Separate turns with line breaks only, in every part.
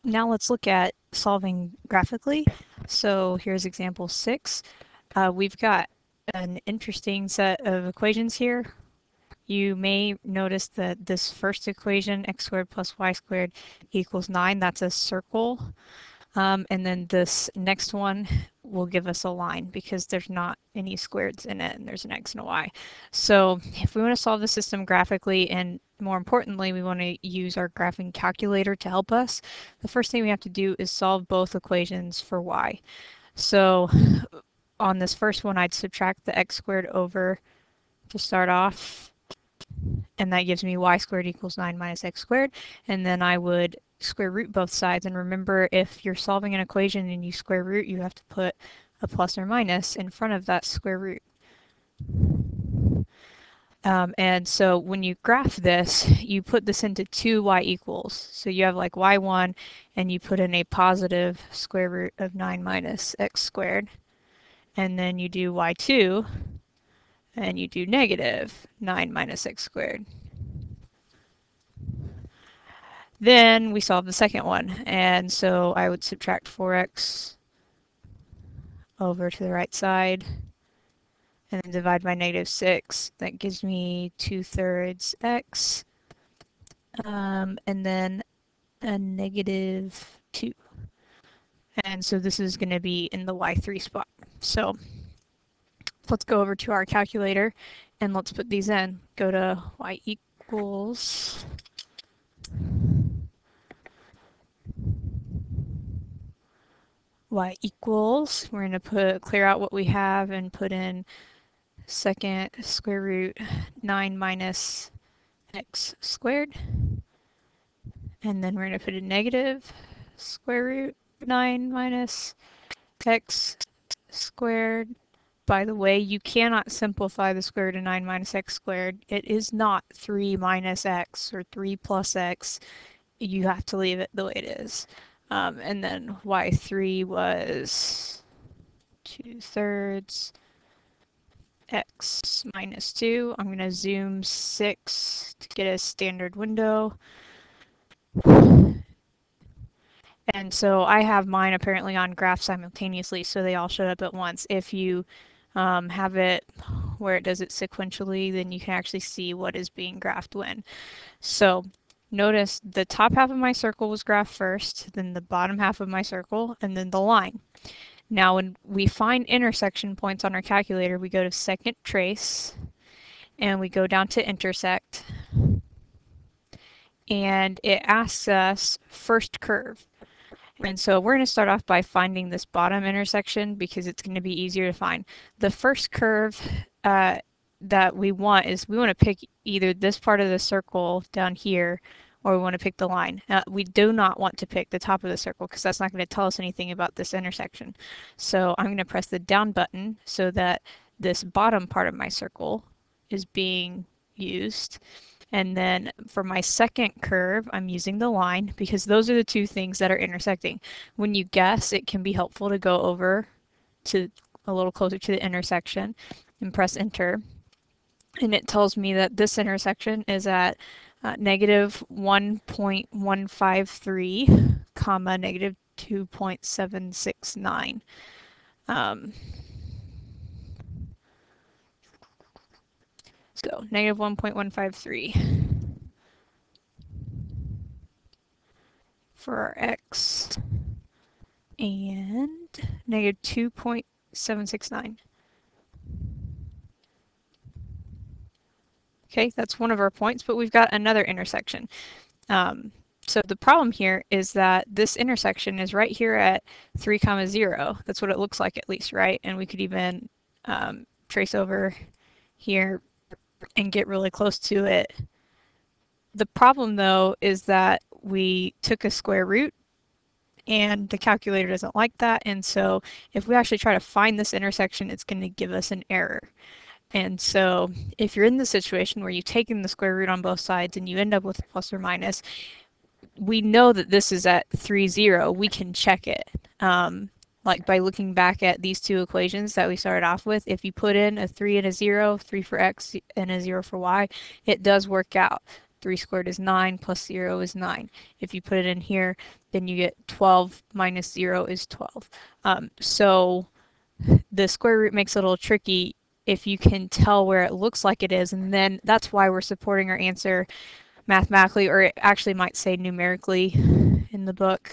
now let's look at solving graphically. So here's example 6. We've got an interesting set of equations here. You may notice that this first equation, x squared plus y squared equals 9, that's a circle. And then this next one will give us a line because there's not any squareds in it and there's an x and a y. So if we want to solve the system graphically, and more importantly, we want to use our graphing calculator to help us, the first thing we have to do is solve both equations for y. So on this first one, I'd subtract the x squared over to start off, and that gives me y squared equals 9 minus x squared, and then I would square root both sides. And remember, if you're solving an equation and you square root, you have to put a plus or minus in front of that square root. And so when you graph this, you put this into two y equals. So you have like y1, and you put in a positive square root of 9 minus x squared. And then you do y2, and you do negative 9 minus x squared. Then we solve the second one, and so I would subtract 4x over to the right side, and then divide by negative 6. That gives me 2/3 x, and then a negative 2. And so this is going to be in the y3 spot. So let's go over to our calculator, and let's put these in. Go to y equals we're going to clear out what we have and put in second square root 9 minus x squared. And then we're going to put a negative square root 9 minus x squared. By the way, you cannot simplify the square root of 9 minus x squared. It is not 3 minus x or 3 plus x. You have to leave it the way it is. And then y3 was 2/3 x minus 2. I'm going to zoom 6 to get a standard window. And so I have mine apparently on graph simultaneously, so they all showed up at once. If you have it where it does it sequentially, then you can actually see what is being graphed when. So notice the top half of my circle was graphed first, then the bottom half of my circle, and then the line. Now when we find intersection points on our calculator, we go to second trace, and we go down to intersect, and it asks us first curve. And so we're going to start off by finding this bottom intersection because it's going to be easier to find. The first curve that we want is we want to pick either this part of the circle down here, or we want to pick the line. We do not want to pick the top of the circle because that's not going to tell us anything about this intersection. So I'm going to press the down button so that this bottom part of my circle is being used. And then for my second curve, I'm using the line because those are the two things that are intersecting. When you guess, it can be helpful to go over to a little closer to the intersection and press enter. And it tells me that this intersection is at negative 1.153, comma, negative 2.769. So negative 1.153 for our x, and negative 2.769. Okay, that's one of our points, but we've got another intersection. So the problem here is that this intersection is right here at 3, 0. That's what it looks like, at least, right? And we could even trace over here and get really close to it. The problem, though, is that we took a square root, and the calculator doesn't like that. And so if we actually try to find this intersection, it's going to give us an error. And so if you're in the situation where you've taken the square root on both sides and you end up with a plus or minus, we know that this is at 3, 0. We can check it. Like by looking back at these two equations that we started off with, if you put in a 3 and a 0, 3 for x and a 0 for y, it does work out. 3 squared is 9, plus 0 is 9. If you put it in here, then you get 12 minus 0 is 12. So the square root makes it a little tricky if you can tell where it looks like it is, and then that's why we're supporting our answer mathematically, or it actually might say numerically in the book.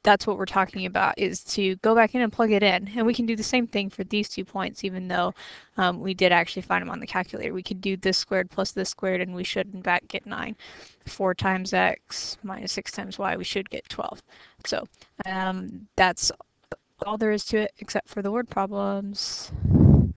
That's what we're talking about, is to go back in and plug it in. And we can do the same thing for these 2 points, even though we did actually find them on the calculator. We could do this squared plus this squared, and we should in fact get 9. 4 times x minus 6 times y, we should get 12. So that's all there is to it, except for the word problems.